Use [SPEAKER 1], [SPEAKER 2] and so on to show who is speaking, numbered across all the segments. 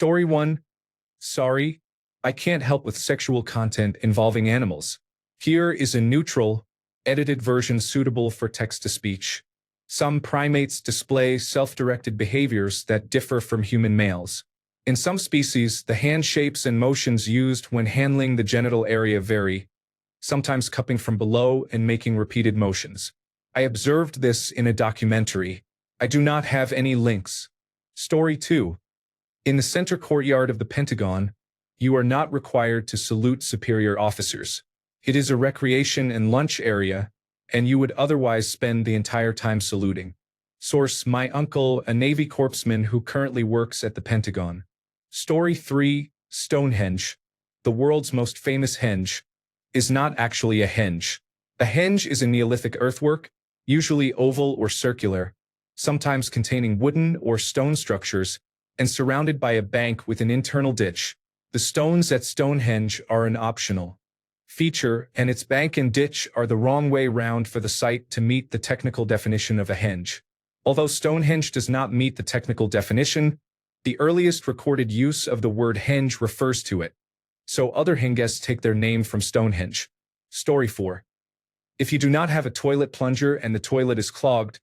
[SPEAKER 1] Story 1. Sorry, I can't help with sexual content involving animals. Here is a neutral, edited version suitable for text-to-speech. Some primates display self-directed behaviors that differ from human males. In some species, the hand shapes and motions used when handling the genital area vary, sometimes cupping from below and making repeated motions. I observed this in a documentary. I do not have any links. Story 2. In the center courtyard of the Pentagon, you are not required to salute superior officers. It is a recreation and lunch area, and you would otherwise spend the entire time saluting. Source: my uncle, a Navy corpsman who currently works at the Pentagon. Story 3. Stonehenge, the world's most famous henge, is not actually a henge. A henge is a Neolithic earthwork, usually oval or circular, sometimes containing wooden or stone structures, and surrounded by a bank with an internal ditch. The stones at Stonehenge are an optional feature, and its bank and ditch are the wrong way round for the site to meet the technical definition of a henge. Although Stonehenge does not meet the technical definition, the earliest recorded use of the word henge refers to it, so other henges take their name from Stonehenge. Story 4. If you do not have a toilet plunger and the toilet is clogged,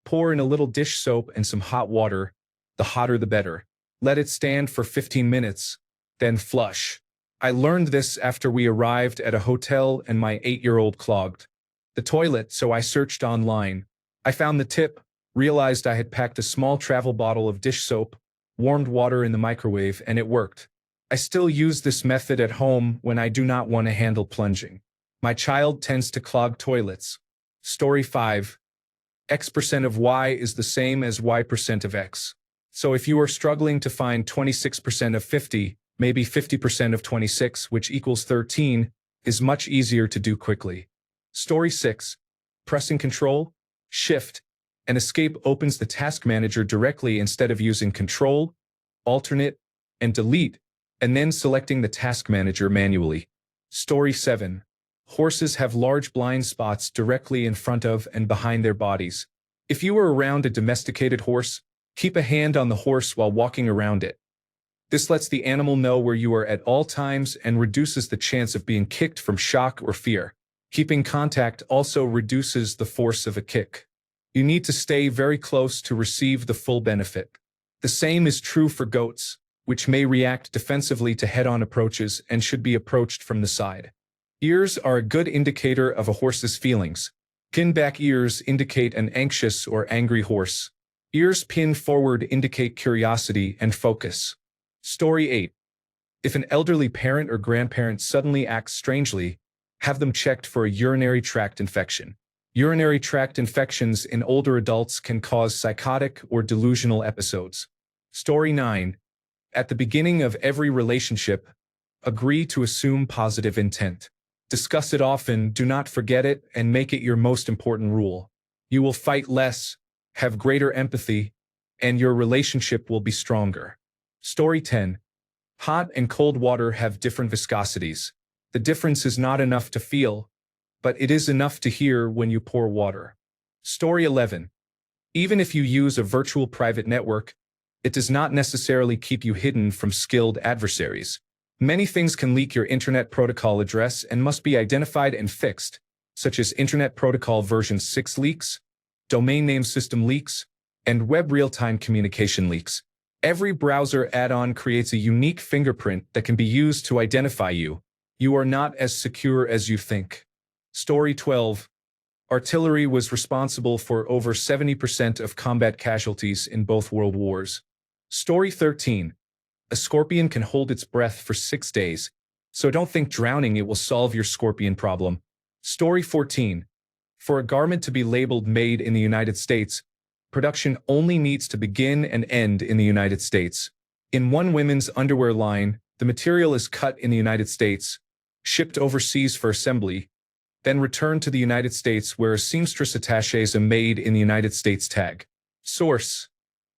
[SPEAKER 1] pour in a little dish soap and some hot water. The hotter the better. Let it stand for 15 minutes, then flush. I learned this after we arrived at a hotel and my 8-year-old clogged the toilet, so I searched online. I found the tip, realized I had packed a small travel bottle of dish soap, warmed water in the microwave, and it worked. I still use this method at home when I do not want to handle plunging. My child tends to clog toilets. Story 5. X% of Y is the same as Y% of X. So if you are struggling to find 26% of 50, maybe 50% of 26, which equals 13, is much easier to do quickly. Story 6. Pressing Control, Shift, and Escape opens the task manager directly instead of using Control, Alternate, and Delete, and then selecting the task manager manually. Story 7. Horses have large blind spots directly in front of and behind their bodies. If you are around a domesticated horse, keep a hand on the horse while walking around it. This lets the animal know where you are at all times and reduces the chance of being kicked from shock or fear. Keeping contact also reduces the force of a kick. You need to stay very close to receive the full benefit. The same is true for goats, which may react defensively to head-on approaches and should be approached from the side. Ears are a good indicator of a horse's feelings. Pin-back ears indicate an anxious or angry horse. Ears pinned forward indicate curiosity and focus. Story 8. If an elderly parent or grandparent suddenly acts strangely, have them checked for a urinary tract infection. Urinary tract infections in older adults can cause psychotic or delusional episodes. Story 9. At the beginning of every relationship, agree to assume positive intent. Discuss it often, do not forget it, and make it your most important rule. You will fight less, have greater empathy, and your relationship will be stronger. Story 10. Hot and cold water have different viscosities. The difference is not enough to feel, but it is enough to hear when you pour water. Story 11. Even if you use a virtual private network, it does not necessarily keep you hidden from skilled adversaries. Many things can leak your Internet Protocol address and must be identified and fixed, such as Internet Protocol version 6 leaks, domain name system leaks, and web real-time communication leaks. Every browser add-on creates a unique fingerprint that can be used to identify you. You are not as secure as you think. Story 12. Artillery was responsible for over 70% of combat casualties in both world wars. Story 13. A scorpion can hold its breath for 6 days, so don't think drowning it will solve your scorpion problem. Story 14. For a garment to be labeled made in the United States, production only needs to begin and end in the United States. In one women's underwear line, the material is cut in the United States, shipped overseas for assembly, then returned to the United States where a seamstress attaches a made in the United States tag. Source: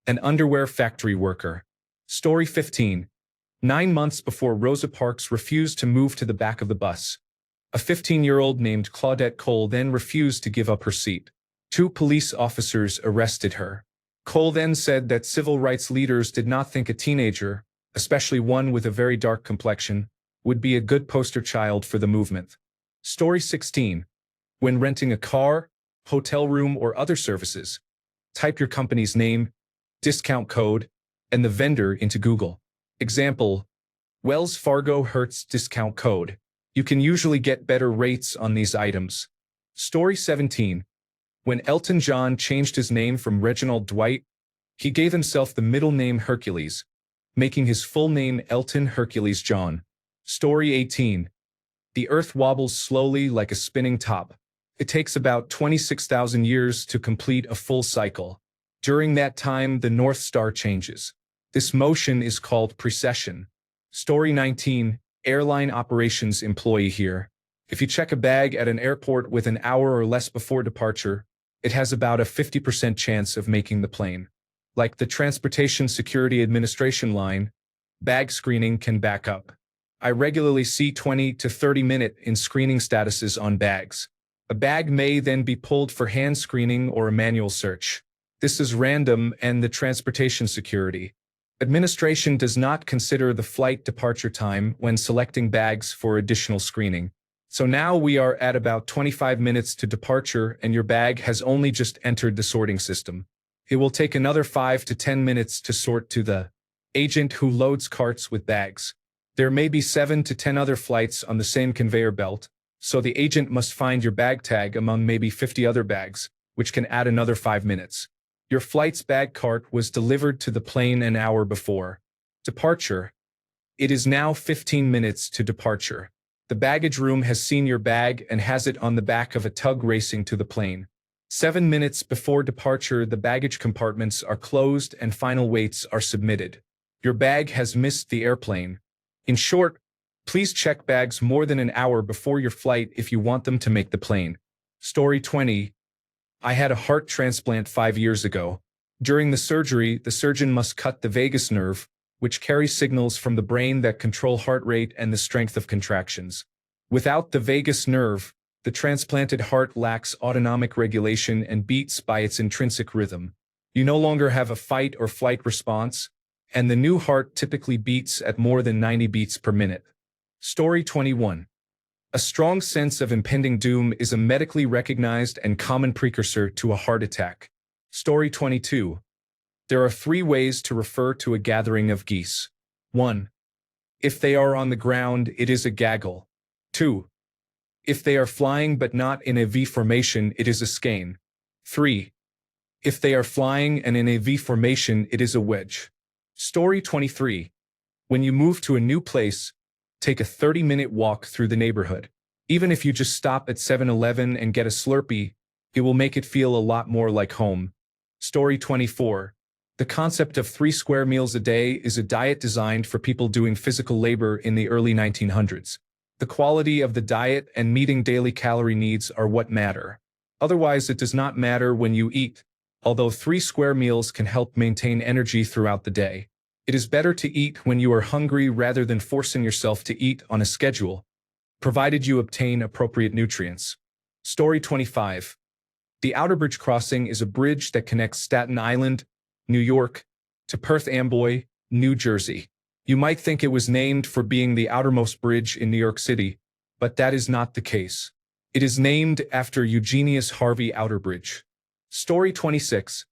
[SPEAKER 1] an underwear factory worker. Story 15. 9 months before Rosa Parks refused to move to the back of the bus, a 15-year-old named Claudette Cole then refused to give up her seat. 2 police officers arrested her. Cole then said that civil rights leaders did not think a teenager, especially one with a very dark complexion, would be a good poster child for the movement. Story 16. When renting a car, hotel room, or other services, type your company's name, discount code, and the vendor into Google. Example, Wells Fargo Hertz discount code. You can usually get better rates on these items. Story 17. When Elton John changed his name from Reginald Dwight, he gave himself the middle name Hercules, making his full name Elton Hercules John. Story 18. The Earth wobbles slowly like a spinning top. It takes about 26,000 years to complete a full cycle. During that time, the North Star changes. This motion is called precession. Story 19. Airline operations employee here. If you check a bag at an airport with an hour or less before departure, it has about a 50% chance of making the plane. Like the Transportation Security Administration line, bag screening can back up. I regularly see 20 to 30-minute in screening statuses on bags. A bag may then be pulled for hand screening or a manual search. This is random, and the Transportation Security Administration does not consider the flight departure time when selecting bags for additional screening. So now we are at about 25 minutes to departure, and your bag has only just entered the sorting system. It will take another 5 to 10 minutes to sort to the agent who loads carts with bags. There may be 7 to 10 other flights on the same conveyor belt, so the agent must find your bag tag among maybe 50 other bags, which can add another 5 minutes. Your flight's bag cart was delivered to the plane an hour before departure. It is now 15 minutes to departure. The baggage room has seen your bag and has it on the back of a tug racing to the plane. 7 minutes before departure, the baggage compartments are closed and final weights are submitted. Your bag has missed the airplane. In short, please check bags more than an hour before your flight if you want them to make the plane. Story 20. I had a heart transplant 5 years ago. During the surgery, the surgeon must cut the vagus nerve, which carries signals from the brain that control heart rate and the strength of contractions. Without the vagus nerve, the transplanted heart lacks autonomic regulation and beats by its intrinsic rhythm. You no longer have a fight or flight response, and the new heart typically beats at more than 90 beats per minute. Story 21. A strong sense of impending doom is a medically recognized and common precursor to a heart attack. Story 22. There are 3 ways to refer to a gathering of geese. 1. If they are on the ground, it is a gaggle. 2. If they are flying but not in a V formation, it is a skein. 3. If they are flying and in a V formation, it is a wedge. Story 23. When you move to a new place, take a 30-minute walk through the neighborhood. Even if you just stop at 7-Eleven and get a Slurpee, it will make it feel a lot more like home. Story 24. The concept of 3 square meals a day is a diet designed for people doing physical labor in the early 1900s. The quality of the diet and meeting daily calorie needs are what matter. Otherwise, it does not matter when you eat, although 3 square meals can help maintain energy throughout the day. It is better to eat when you are hungry rather than forcing yourself to eat on a schedule, provided you obtain appropriate nutrients. Story 25. The Outerbridge Crossing is a bridge that connects Staten Island, New York, to Perth Amboy, New Jersey. You might think it was named for being the outermost bridge in New York City, but that is not the case. It is named after Eugenius Harvey Outerbridge. Story 26.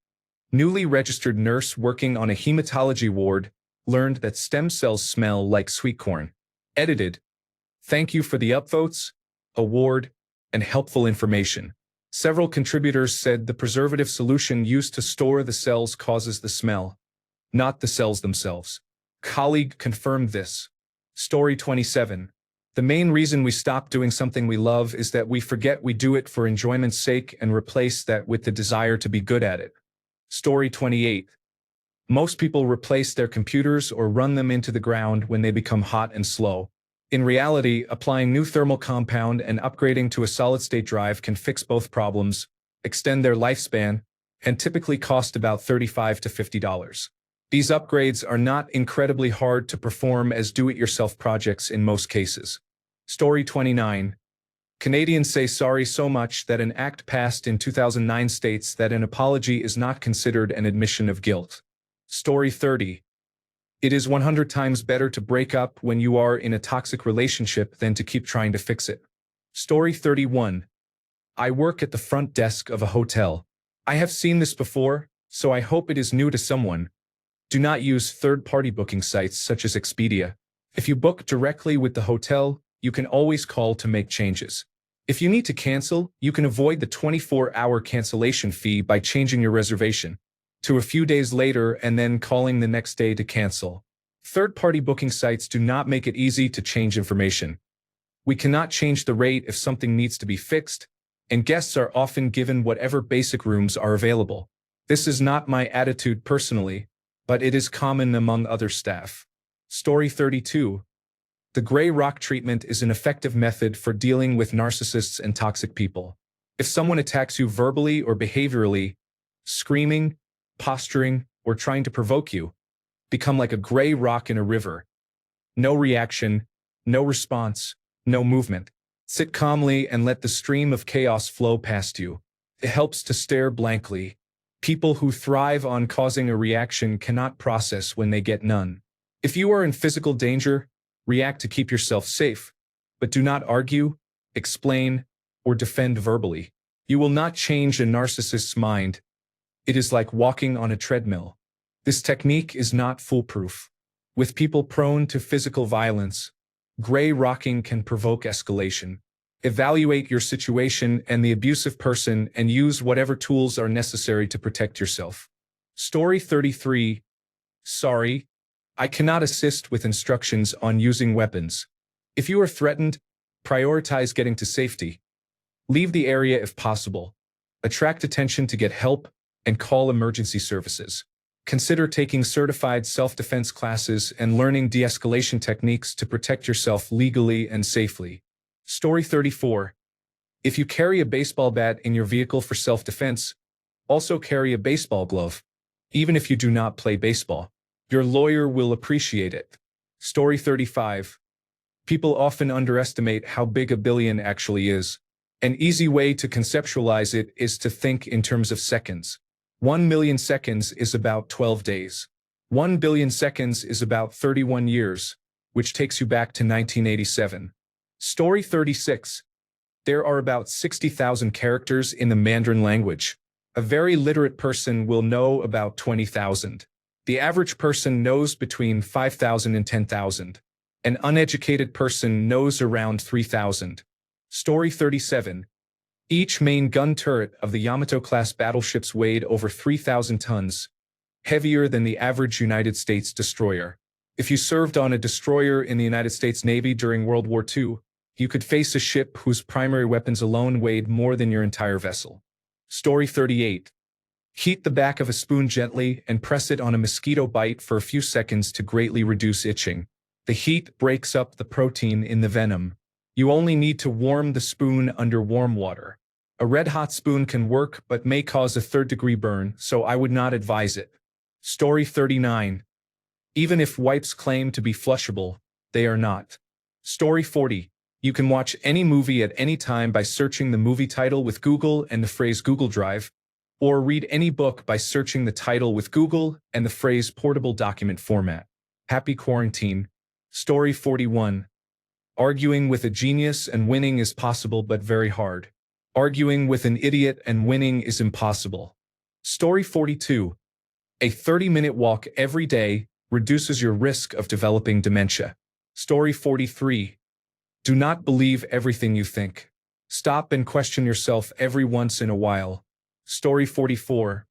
[SPEAKER 1] Newly registered nurse working on a hematology ward learned that stem cells smell like sweet corn. Edited. Thank you for the upvotes, award, and helpful information. Several contributors said the preservative solution used to store the cells causes the smell, not the cells themselves. Colleague confirmed this. Story 27. The main reason we stop doing something we love is that we forget we do it for enjoyment's sake and replace that with the desire to be good at it. Story 28. Most people replace their computers or run them into the ground when they become hot and slow. In reality, applying new thermal compound and upgrading to a solid-state drive can fix both problems, extend their lifespan, and typically cost about $35 to $50. These upgrades are not incredibly hard to perform as do-it-yourself projects in most cases. Story 29. Canadians say sorry so much that an act passed in 2009 states that an apology is not considered an admission of guilt. Story 30. It is 100 times better to break up when you are in a toxic relationship than to keep trying to fix it. Story 31. I work at the front desk of a hotel. I have seen this before, so I hope it is new to someone. Do not use third-party booking sites such as Expedia. If you book directly with the hotel, you can always call to make changes. If you need to cancel, you can avoid the 24-hour cancellation fee by changing your reservation to a few days later and then calling the next day to cancel. Third-party booking sites do not make it easy to change information. We cannot change the rate if something needs to be fixed, and guests are often given whatever basic rooms are available. This is not my attitude personally, but it is common among other staff. Story 32. The gray rock treatment is an effective method for dealing with narcissists and toxic people. If someone attacks you verbally or behaviorally, screaming, posturing, or trying to provoke you, become like a gray rock in a river. No reaction, no response, no movement. Sit calmly and let the stream of chaos flow past you. It helps to stare blankly. People who thrive on causing a reaction cannot process when they get none. If you are in physical danger, react to keep yourself safe, but do not argue, explain, or defend verbally. You will not change a narcissist's mind. It is like walking on a treadmill. This technique is not foolproof. With people prone to physical violence, gray rocking can provoke escalation. Evaluate your situation and the abusive person and use whatever tools are necessary to protect yourself. Story 33. Sorry, I cannot assist with instructions on using weapons. If you are threatened, prioritize getting to safety. Leave the area if possible. Attract attention to get help and call emergency services. Consider taking certified self-defense classes and learning de-escalation techniques to protect yourself legally and safely. Story 34. If you carry a baseball bat in your vehicle for self-defense, also carry a baseball glove, even if you do not play baseball. Your lawyer will appreciate it. Story 35. People often underestimate how big a billion actually is. An easy way to conceptualize it is to think in terms of seconds. 1 million seconds is about 12 days. 1 billion seconds is about 31 years, which takes you back to 1987. Story 36. There are about 60,000 characters in the Mandarin language. A very literate person will know about 20,000. The average person knows between 5,000 and 10,000. An uneducated person knows around 3,000. Story 37. Each main gun turret of the Yamato-class battleships weighed over 3,000 tons, heavier than the average United States destroyer. If you served on a destroyer in the United States Navy during World War II, you could face a ship whose primary weapons alone weighed more than your entire vessel. Story 38. Heat the back of a spoon gently and press it on a mosquito bite for a few seconds to greatly reduce itching. The heat breaks up the protein in the venom. You only need to warm the spoon under warm water. A red-hot spoon can work but may cause a third-degree burn, so I would not advise it. Story 39. Even if wipes claim to be flushable, they are not. Story 40. You can watch any movie at any time by searching the movie title with Google and the phrase Google Drive, or read any book by searching the title with Google and the phrase portable document format. Happy quarantine. Story 41. Arguing with a genius and winning is possible but very hard. Arguing with an idiot and winning is impossible. Story 42. A 30-minute walk every day reduces your risk of developing dementia. Story 43. Do not believe everything you think. Stop and question yourself every once in a while. Story 44.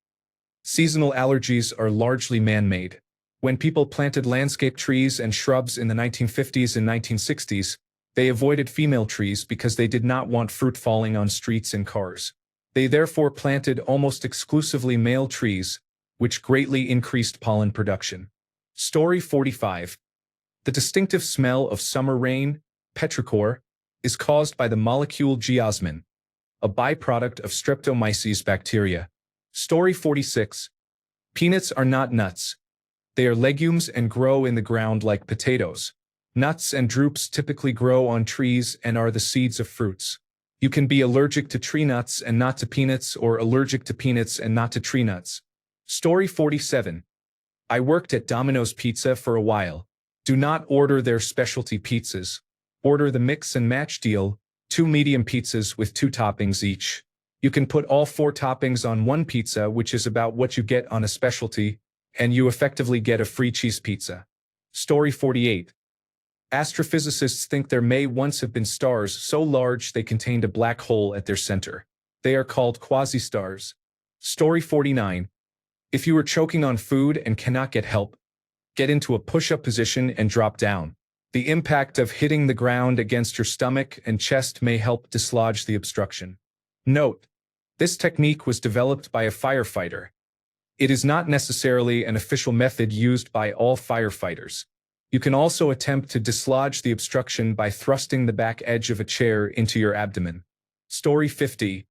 [SPEAKER 1] Seasonal allergies are largely man-made. When people planted landscape trees and shrubs in the 1950s and 1960s, they avoided female trees because they did not want fruit falling on streets and cars. They therefore planted almost exclusively male trees, which greatly increased pollen production. Story 45. The distinctive smell of summer rain, petrichor, is caused by the molecule geosmin, a byproduct of Streptomyces bacteria. Story 46. Peanuts are not nuts. They are legumes and grow in the ground like potatoes. Nuts and drupes typically grow on trees and are the seeds of fruits. You can be allergic to tree nuts and not to peanuts, or allergic to peanuts and not to tree nuts. Story 47. I worked at Domino's Pizza for a while. Do not order their specialty pizzas. Order the mix and match deal, 2 medium pizzas with 2 toppings each. You can put all 4 toppings on one pizza, which is about what you get on a specialty, and you effectively get a free cheese pizza. Story 48. Astrophysicists think there may once have been stars so large they contained a black hole at their center. They are called quasi-stars. Story 49. If you are choking on food and cannot get help, get into a push-up position and drop down. The impact of hitting the ground against your stomach and chest may help dislodge the obstruction. Note: this technique was developed by a firefighter. It is not necessarily an official method used by all firefighters. You can also attempt to dislodge the obstruction by thrusting the back edge of a chair into your abdomen. Story 50.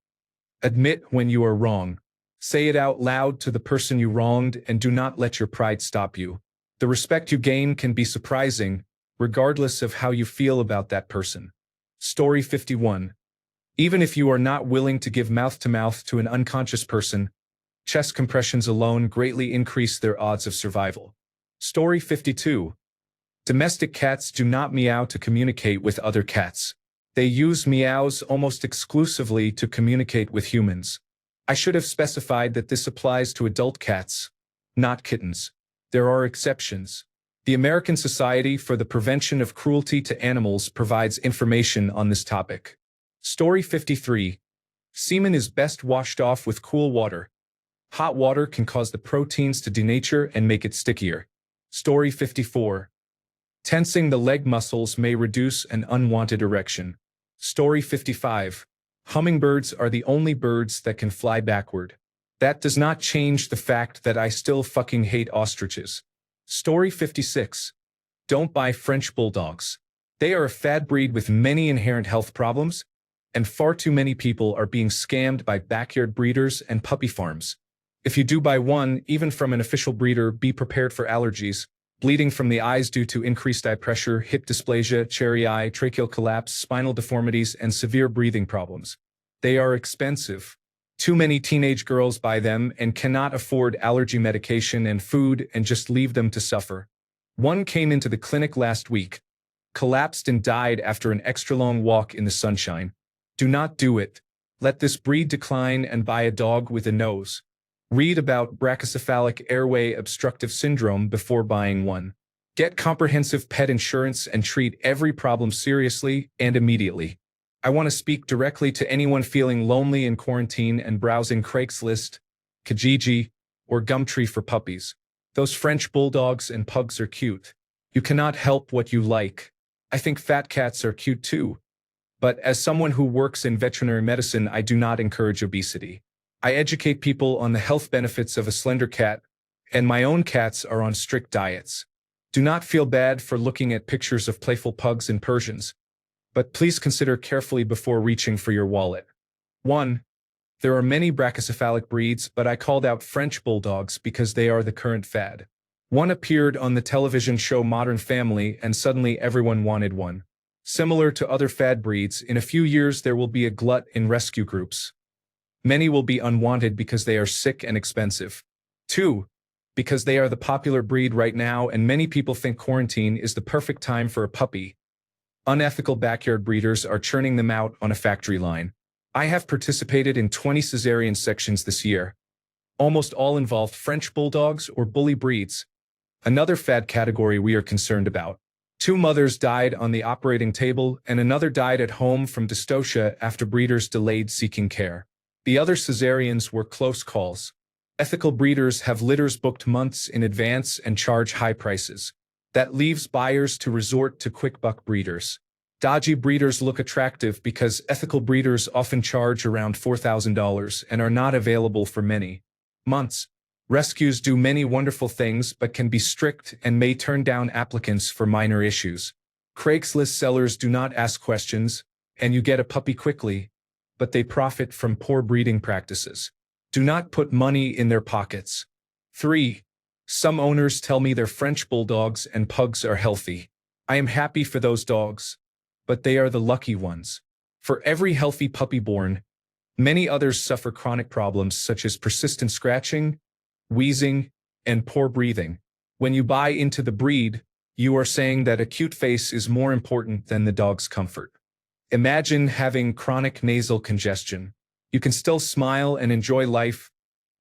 [SPEAKER 1] Admit when you are wrong. Say it out loud to the person you wronged and do not let your pride stop you. The respect you gain can be surprising, regardless of how you feel about that person. Story 51. Even if you are not willing to give mouth-to-mouth to an unconscious person, chest compressions alone greatly increase their odds of survival. Story 52. Domestic cats do not meow to communicate with other cats. They use meows almost exclusively to communicate with humans. I should have specified that this applies to adult cats, not kittens. There are exceptions. The American Society for the Prevention of Cruelty to Animals provides information on this topic. Story 53. Semen is best washed off with cool water. Hot water can cause the proteins to denature and make it stickier. Story 54. Tensing the leg muscles may reduce an unwanted erection. Story 55. Hummingbirds are the only birds that can fly backward. That does not change the fact that I still fucking hate ostriches. Story 56. Don't buy French bulldogs. They are a fad breed with many inherent health problems, and far too many people are being scammed by backyard breeders and puppy farms. If you do buy one, even from an official breeder, be prepared for allergies, bleeding from the eyes due to increased eye pressure, hip dysplasia, cherry eye, tracheal collapse, spinal deformities, and severe breathing problems. They are expensive. Too many teenage girls buy them and cannot afford allergy medication and food and just leave them to suffer. One came into the clinic last week, collapsed and died after an extra long walk in the sunshine. Do not do it. Let this breed decline and buy a dog with a nose. Read about brachycephalic airway obstructive syndrome before buying one. Get comprehensive pet insurance and treat every problem seriously and immediately. I want to speak directly to anyone feeling lonely in quarantine and browsing Craigslist, Kijiji, or Gumtree for puppies. Those French bulldogs and pugs are cute. You cannot help what you like. I think fat cats are cute too. But as someone who works in veterinary medicine, I do not encourage obesity. I educate people on the health benefits of a slender cat, and my own cats are on strict diets. Do not feel bad for looking at pictures of playful pugs and Persians, but please consider carefully before reaching for your wallet. 1. There are many brachycephalic breeds, but I called out French bulldogs because they are the current fad. One appeared on the television show Modern Family, and suddenly everyone wanted one. Similar to other fad breeds, in a few years there will be a glut in rescue groups. Many will be unwanted because they are sick and expensive. 2. Because they are the popular breed right now and many people think quarantine is the perfect time for a puppy. Unethical backyard breeders are churning them out on a factory line. I have participated in 20 cesarean sections this year. Almost all involved French bulldogs or bully breeds. Another fad category we are concerned about. 2 mothers died on the operating table and another died at home from dystocia after breeders delayed seeking care. The other cesareans were close calls. Ethical breeders have litters booked months in advance and charge high prices. That leaves buyers to resort to quick-buck breeders. Dodgy breeders look attractive because ethical breeders often charge around $4,000 and are not available for many months. Rescues do many wonderful things but can be strict and may turn down applicants for minor issues. Craigslist sellers do not ask questions, and you get a puppy quickly, but they profit from poor breeding practices. Do not put money in their pockets. 3. Some owners tell me their French bulldogs and pugs are healthy. I am happy for those dogs, but they are the lucky ones. For every healthy puppy born, many others suffer chronic problems such as persistent scratching, wheezing, and poor breathing. When you buy into the breed, you are saying that a cute face is more important than the dog's comfort. Imagine having chronic nasal congestion. You can still smile and enjoy life,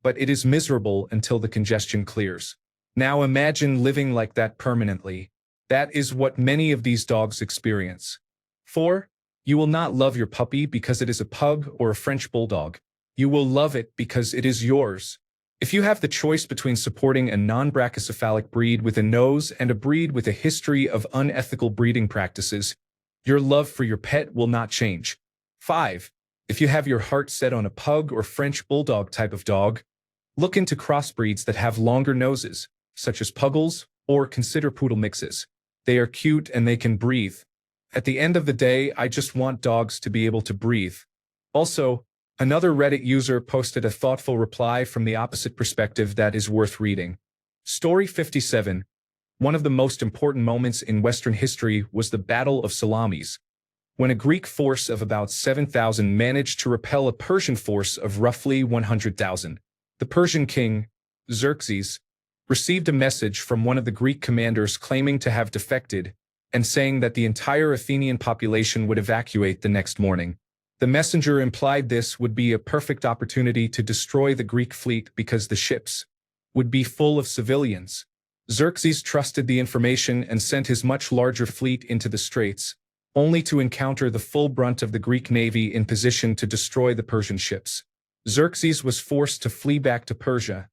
[SPEAKER 1] but it is miserable until the congestion clears. Now imagine living like that permanently. That is what many of these dogs experience. 4. You will not love your puppy because it is a pug or a French bulldog. You will love it because it is yours. If you have the choice between supporting a non-brachycephalic breed with a nose and a breed with a history of unethical breeding practices, your love for your pet will not change. 5. If you have your heart set on a pug or French bulldog type of dog, look into crossbreeds that have longer noses, such as puggles, or consider poodle mixes. They are cute and they can breathe. At the end of the day, I just want dogs to be able to breathe. Also, another Reddit user posted a thoughtful reply from the opposite perspective that is worth reading. Story 57. One of the most important moments in Western history was the Battle of Salamis, when a Greek force of about 7,000 managed to repel a Persian force of roughly 100,000. The Persian king, Xerxes, received a message from one of the Greek commanders claiming to have defected and saying that the entire Athenian population would evacuate the next morning. The messenger implied this would be a perfect opportunity to destroy the Greek fleet because the ships would be full of civilians. Xerxes trusted the information and sent his much larger fleet into the straits, only to encounter the full brunt of the Greek navy in position to destroy the Persian ships. Xerxes was forced to flee back to Persia,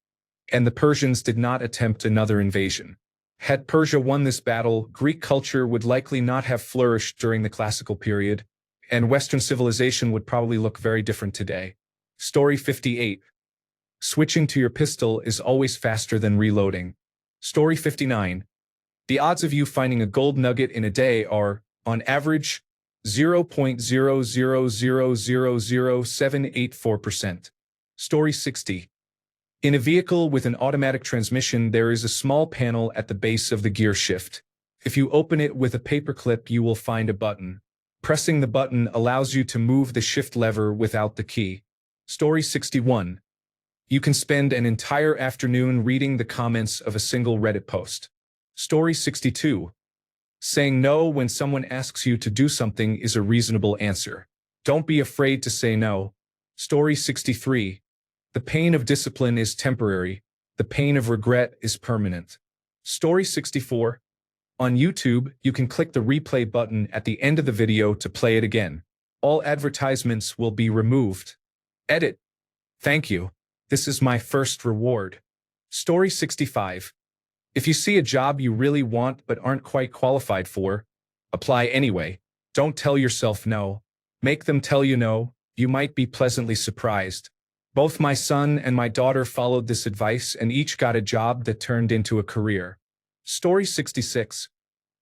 [SPEAKER 1] and the Persians did not attempt another invasion. Had Persia won this battle, Greek culture would likely not have flourished during the classical period, and Western civilization would probably look very different today. Story 58. Switching to your pistol is always faster than reloading. Story 59. The odds of you finding a gold nugget in a day are, on average, 0.0000784%. Story 60. In a vehicle with an automatic transmission, there is a small panel at the base of the gear shift. If you open it with a paperclip, you will find a button. Pressing the button allows you to move the shift lever without the key. Story 61. You can spend an entire afternoon reading the comments of a single Reddit post. Story 62. Saying no when someone asks you to do something is a reasonable answer. Don't be afraid to say no. Story 63. The pain of discipline is temporary. The pain of regret is permanent. Story 64. On YouTube, you can click the replay button at the end of the video to play it again. All advertisements will be removed. Edit. Thank you. This is my first reward. Story 65. If you see a job you really want but aren't quite qualified for, apply anyway. Don't tell yourself no. Make them tell you no. You might be pleasantly surprised. Both my son and my daughter followed this advice and each got a job that turned into a career. Story 66.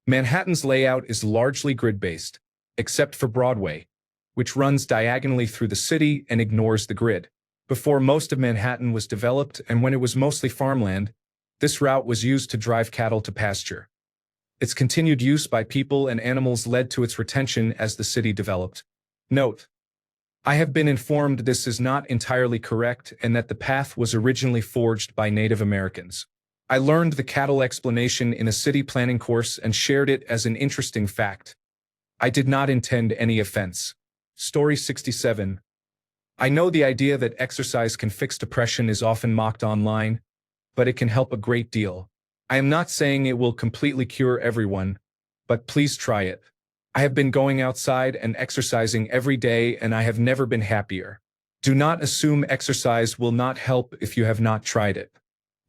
[SPEAKER 1] Manhattan's layout is largely grid-based, except for Broadway, which runs diagonally through the city and ignores the grid. Before most of Manhattan was developed and when it was mostly farmland, this route was used to drive cattle to pasture. Its continued use by people and animals led to its retention as the city developed. Note: I have been informed this is not entirely correct and that the path was originally forged by Native Americans. I learned the cattle explanation in a city planning course and shared it as an interesting fact. I did not intend any offense. Story 67. I know the idea that exercise can fix depression is often mocked online, but it can help a great deal. I am not saying it will completely cure everyone, but please try it. I have been going outside and exercising every day and I have never been happier. Do not assume exercise will not help if you have not tried it.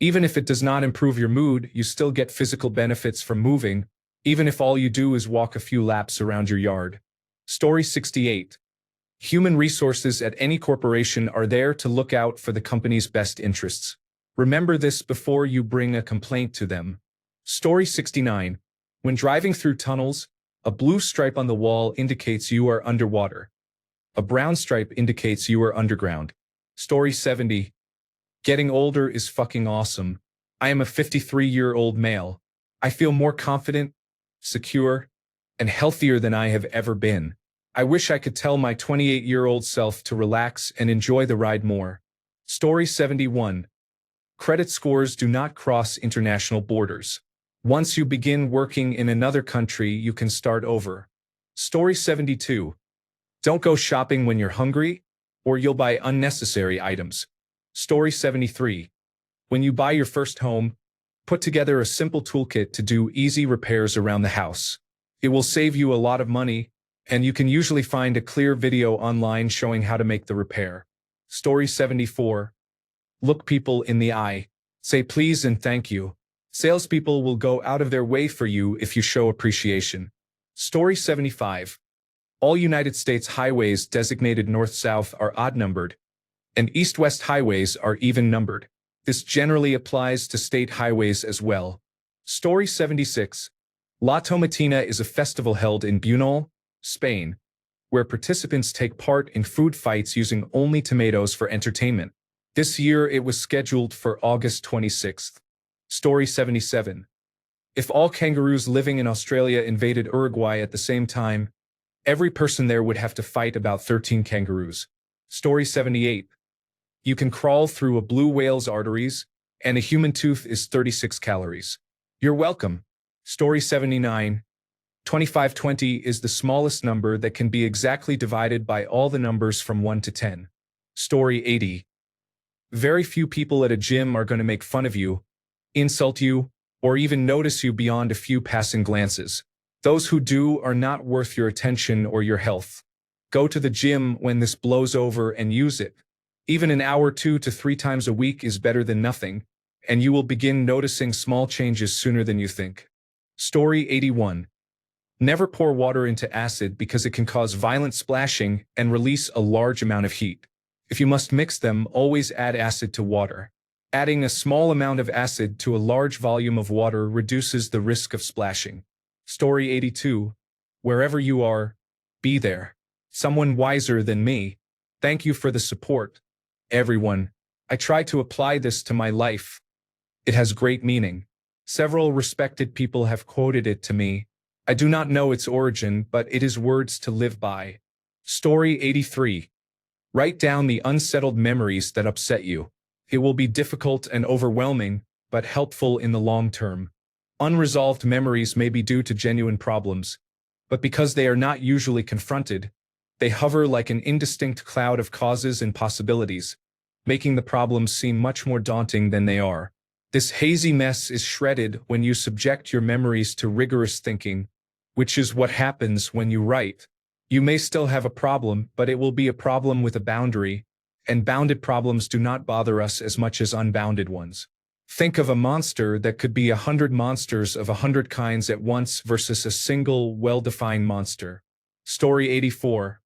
[SPEAKER 1] Even if it does not improve your mood, you still get physical benefits from moving, even if all you do is walk a few laps around your yard. Story 68. Human resources at any corporation are there to look out for the company's best interests. Remember this before you bring a complaint to them. Story 69. When driving through tunnels, a blue stripe on the wall indicates you are underwater. A brown stripe indicates you are underground. Story 70. Getting older is fucking awesome. I am a 53-year-old male. I feel more confident, secure, and healthier than I have ever been. I wish I could tell my 28-year-old self to relax and enjoy the ride more. Story 71. Credit scores do not cross international borders. Once you begin working in another country, you can start over. Story 72. Don't go shopping when you're hungry, or you'll buy unnecessary items. Story 73. When you buy your first home, put together a simple toolkit to do easy repairs around the house. It will save you a lot of money, and you can usually find a clear video online showing how to make the repair. Story 74. Look people in the eye. Say please and thank you. Salespeople will go out of their way for you if you show appreciation. Story 75. All United States highways designated north-south are odd-numbered, and east-west highways are even-numbered. This generally applies to state highways as well. Story 76. La Tomatina is a festival held in Bunol, Spain, where participants take part in food fights using only tomatoes for entertainment. This year it was scheduled for August 26th. Story 77. If all kangaroos living in Australia invaded Uruguay at the same time, every person there would have to fight about 13 kangaroos. Story 78. You can crawl through a blue whale's arteries, and a human tooth is 36 calories. You're welcome. Story 79. 2520 is the smallest number that can be exactly divided by all the numbers from 1 to 10. Story 80. Very few people at a gym are going to make fun of you, insult you, or even notice you beyond a few passing glances. Those who do are not worth your attention or your health. Go to the gym when this blows over and use it. Even an hour 2 to 3 times a week is better than nothing, and you will begin noticing small changes sooner than you think. Story 81. Never pour water into acid because it can cause violent splashing and release a large amount of heat. If you must mix them, always add acid to water. Adding a small amount of acid to a large volume of water reduces the risk of splashing. Story 82. Wherever you are, be there. Someone wiser than me. Thank you for the support. Everyone, I try to apply this to my life. It has great meaning. Several respected people have quoted it to me. I do not know its origin, but it is words to live by. Story 83. Write down the unsettled memories that upset you. It will be difficult and overwhelming, but helpful in the long term. Unresolved memories may be due to genuine problems, but because they are not usually confronted, they hover like an indistinct cloud of causes and possibilities, making the problems seem much more daunting than they are. This hazy mess is shredded when you subject your memories to rigorous thinking, which is what happens when you write. You may still have a problem, but it will be a problem with a boundary, and bounded problems do not bother us as much as unbounded ones. Think of a monster that could be 100 monsters of 100 kinds at once versus a single, well-defined monster. Story 84.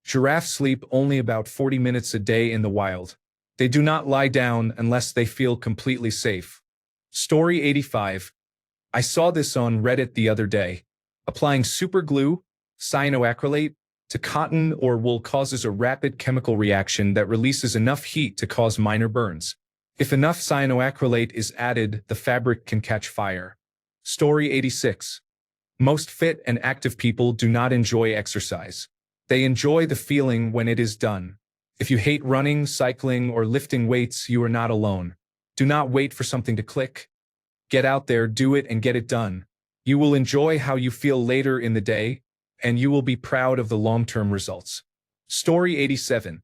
[SPEAKER 1] Giraffes sleep only about 40 minutes a day in the wild. They do not lie down unless they feel completely safe. Story 85. I saw this on Reddit the other day. Applying super glue, cyanoacrylate, to cotton or wool causes a rapid chemical reaction that releases enough heat to cause minor burns. If enough cyanoacrylate is added, the fabric can catch fire. Story 86. Most fit and active people do not enjoy exercise. They enjoy the feeling when it is done. If you hate running, cycling, or lifting weights, you are not alone. Do not wait for something to click. Get out there, do it, and get it done. You will enjoy how you feel later in the day, and you will be proud of the long-term results. Story 87.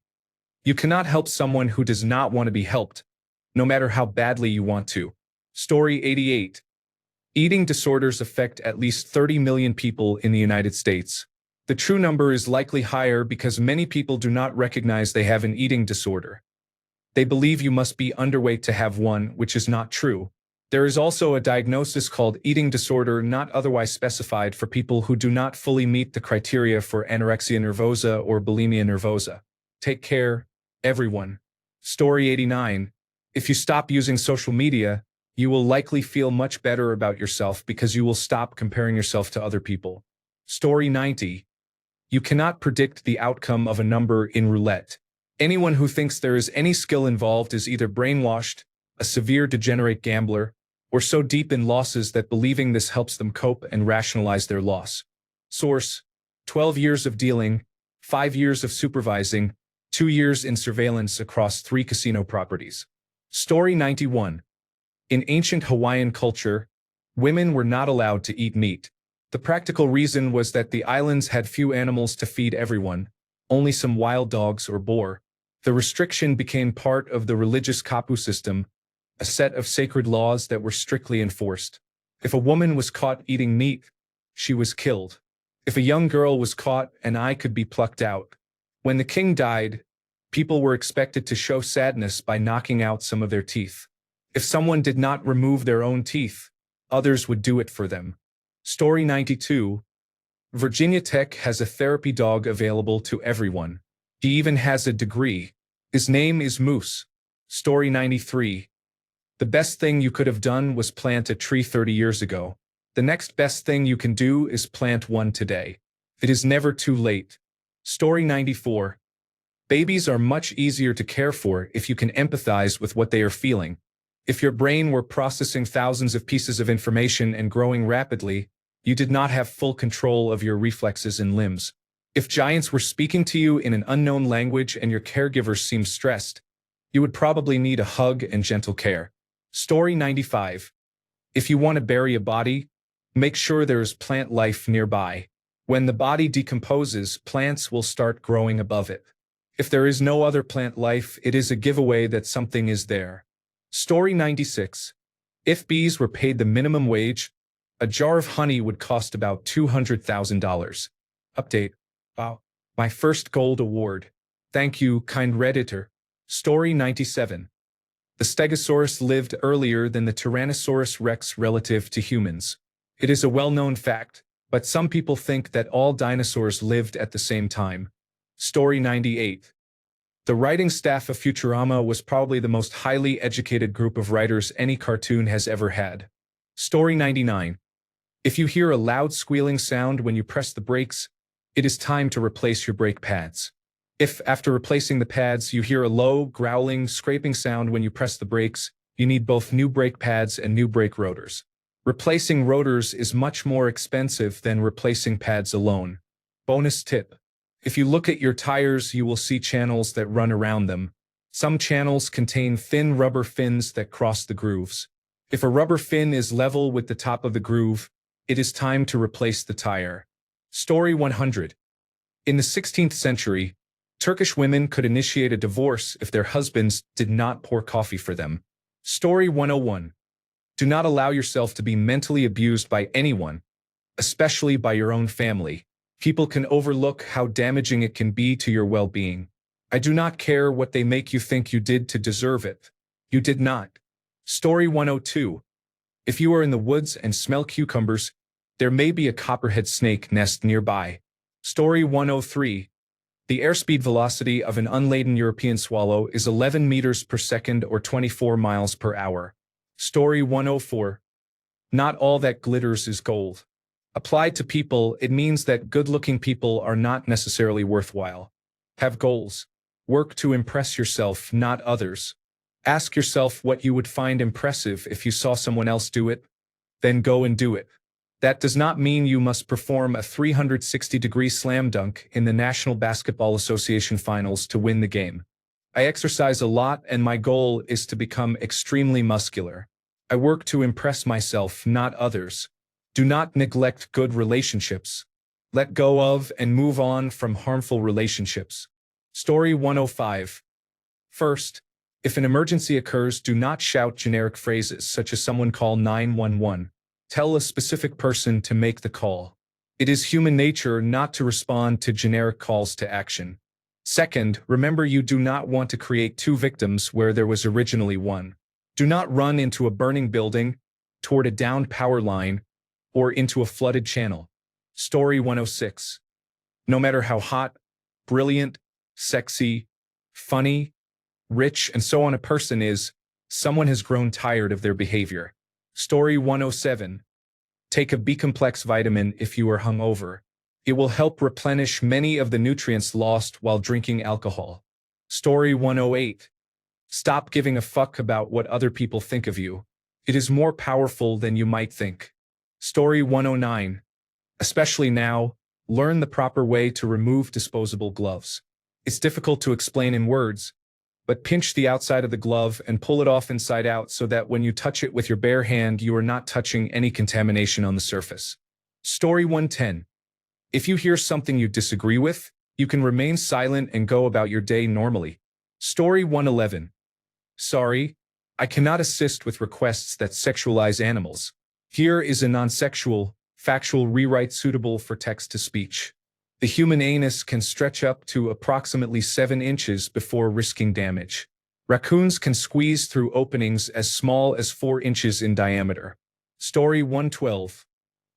[SPEAKER 1] You cannot help someone who does not want to be helped, no matter how badly you want to. Story 88. Eating disorders affect at least 30 million people in the United States. The true number is likely higher because many people do not recognize they have an eating disorder. They believe you must be underweight to have one, which is not true. There is also a diagnosis called eating disorder not otherwise specified for people who do not fully meet the criteria for anorexia nervosa or bulimia nervosa. Take care, everyone. Story 89. If you stop using social media, you will likely feel much better about yourself because you will stop comparing yourself to other people. Story 90. You cannot predict the outcome of a number in roulette. Anyone who thinks there is any skill involved is either brainwashed, a severe degenerate gambler, or so deep in losses that believing this helps them cope and rationalize their loss. Source: 12 years of dealing, 5 years of supervising, 2 years in surveillance across 3 casino properties. Story 91. In ancient Hawaiian culture, women were not allowed to eat meat. The practical reason was that the islands had few animals to feed everyone, only some wild dogs or boar. The restriction became part of the religious kapu system, a set of sacred laws that were strictly enforced. If a woman was caught eating meat, she was killed. If a young girl was caught, an eye could be plucked out. When the king died, people were expected to show sadness by knocking out some of their teeth. If someone did not remove their own teeth, others would do it for them. Story 92. Virginia Tech has a therapy dog available to everyone. He even has a degree. His name is Moose. Story 93. The best thing you could have done was plant a tree 30 years ago. The next best thing you can do is plant one today. It is never too late. Story 94. Babies are much easier to care for if you can empathize with what they are feeling. If your brain were processing thousands of pieces of information and growing rapidly, you did not have full control of your reflexes and limbs. If giants were speaking to you in an unknown language and your caregivers seemed stressed, you would probably need a hug and gentle care. Story 95. If you want to bury a body, make sure there is plant life nearby. When the body decomposes, plants will start growing above it. If there is no other plant life, it is a giveaway that something is there. Story 96. If bees were paid the minimum wage, a jar of honey would cost about $200,000. Update. Wow. My first gold award. Thank you, kind Redditor. Story 97. The Stegosaurus lived earlier than the Tyrannosaurus rex relative to humans. It is a well-known fact, but some people think that all dinosaurs lived at the same time. Story 98. The writing staff of Futurama was probably the most highly educated group of writers any cartoon has ever had. Story 99. If you hear a loud squealing sound when you press the brakes, it is time to replace your brake pads. If, after replacing the pads, you hear a low, growling, scraping sound when you press the brakes, you need both new brake pads and new brake rotors. Replacing rotors is much more expensive than replacing pads alone. Bonus tip. If you look at your tires, you will see channels that run around them. Some channels contain thin rubber fins that cross the grooves. If a rubber fin is level with the top of the groove, it is time to replace the tire. Story 100. In the 16th century, Turkish women could initiate a divorce if their husbands did not pour coffee for them. Story 101. Do not allow yourself to be mentally abused by anyone, especially by your own family. People can overlook how damaging it can be to your well-being. I do not care what they make you think you did to deserve it. You did not. Story 102. If you are in the woods and smell cucumbers, there may be a copperhead snake nest nearby. Story 103. The airspeed velocity of an unladen European swallow is 11 meters per second or 24 miles per hour. Story 104. Not all that glitters is gold. Applied to people, it means that good-looking people are not necessarily worthwhile. Have goals. Work to impress yourself, not others. Ask yourself what you would find impressive if you saw someone else do it. Then go and do it. That does not mean you must perform a 360-degree slam dunk in the National Basketball Association Finals to win the game. I exercise a lot and my goal is to become extremely muscular. I work to impress myself, not others. Do not neglect good relationships. Let go of and move on from harmful relationships. Story 105. First, if an emergency occurs, do not shout generic phrases such as someone call 911. Tell a specific person to make the call. It is human nature not to respond to generic calls to action. Second, remember you do not want to create two victims where there was originally one. Do not run into a burning building, toward a downed power line, or into a flooded channel. Story 106. No matter how hot, brilliant, sexy, funny, rich, and so on a person is, someone has grown tired of their behavior. Story 107. Take a B-complex vitamin if you are hungover. It will help replenish many of the nutrients lost while drinking alcohol. Story 108. Stop giving a fuck about what other people think of you. It is more powerful than you might think. Story 109. Especially now, learn the proper way to remove disposable gloves. It's difficult to explain in words, but pinch the outside of the glove and pull it off inside out so that when you touch it with your bare hand, you are not touching any contamination on the surface. Story 110. If you hear something you disagree with, you can remain silent and go about your day normally. Story 111. Sorry, I cannot assist with requests that sexualize animals. Here is a non-sexual, factual rewrite suitable for text-to-speech. The human anus can stretch up to approximately 7 inches before risking damage. Raccoons can squeeze through openings as small as 4 inches in diameter. Story 112.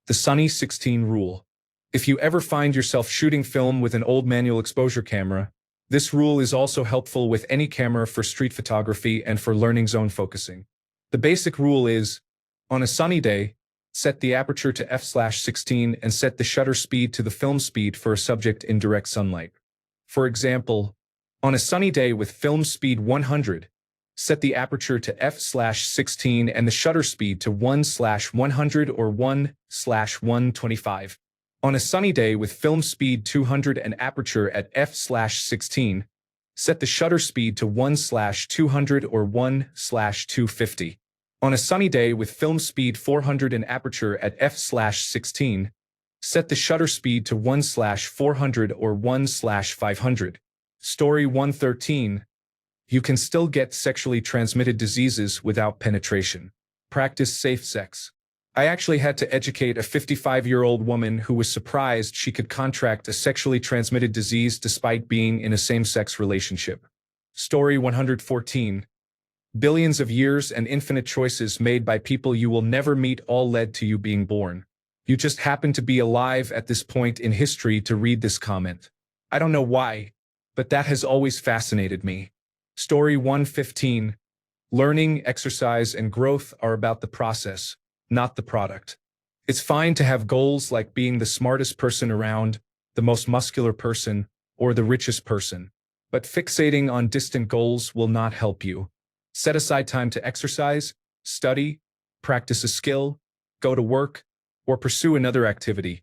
[SPEAKER 1] The Sunny 16 Rule. If you ever find yourself shooting film with an old manual exposure camera, this rule is also helpful with any camera for street photography and for learning zone focusing. The basic rule is, on a sunny day, set the aperture to f/16 and set the shutter speed to the film speed for a subject in direct sunlight. For example, on a sunny day with film speed 100, set the aperture to f/16 and the shutter speed to 1/100 or 1/125. On a sunny day with film speed 200 and aperture at f/16, set the shutter speed to 1/200 or 1/250. On a sunny day with film speed 400 and aperture at f/16, set the shutter speed to 1/400 or 1/500. Story 113. You can still get sexually transmitted diseases without penetration. Practice safe sex. I actually had to educate a 55-year-old woman who was surprised she could contract a sexually transmitted disease despite being in a same-sex relationship. Story 114. Billions of years and infinite choices made by people you will never meet all led to you being born. You just happen to be alive at this point in history to read this comment. I don't know why, but that has always fascinated me. Story 115. Learning, exercise, and growth are about the process, not the product. It's fine to have goals like being the smartest person around, the most muscular person, or the richest person. But fixating on distant goals will not help you. Set aside time to exercise, study, practice a skill, go to work, or pursue another activity.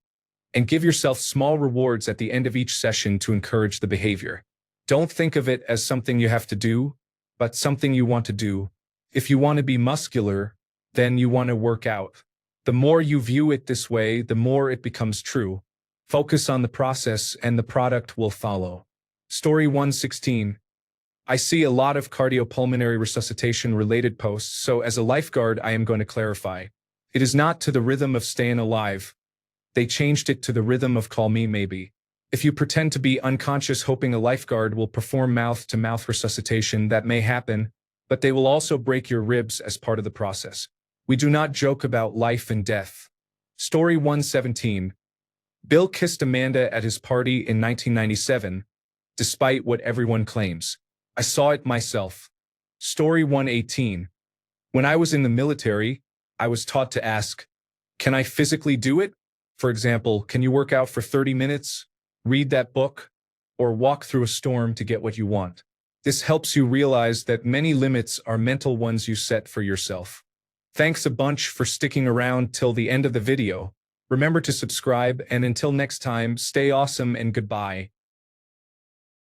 [SPEAKER 1] And give yourself small rewards at the end of each session to encourage the behavior. Don't think of it as something you have to do, but something you want to do. If you want to be muscular, then you want to work out. The more you view it this way, the more it becomes true. Focus on the process and the product will follow. Story 116. I see a lot of cardiopulmonary resuscitation-related posts, so as a lifeguard I am going to clarify. It is not to the rhythm of Stayin' Alive. They changed it to the rhythm of Call Me Maybe. If you pretend to be unconscious hoping a lifeguard will perform mouth-to-mouth resuscitation, that may happen, but they will also break your ribs as part of the process. We do not joke about life and death. Story 117. Bill kissed Amanda at his party in 1997, despite what everyone claims. I saw it myself. Story 118. When I was in the military, I was taught to ask, can I physically do it? For example, can you work out for 30 minutes, read that book, or walk through a storm to get what you want? This helps you realize that many limits are mental ones you set for yourself. Thanks a bunch for sticking around till the end of the video. Remember to subscribe, and until next time, stay awesome and goodbye.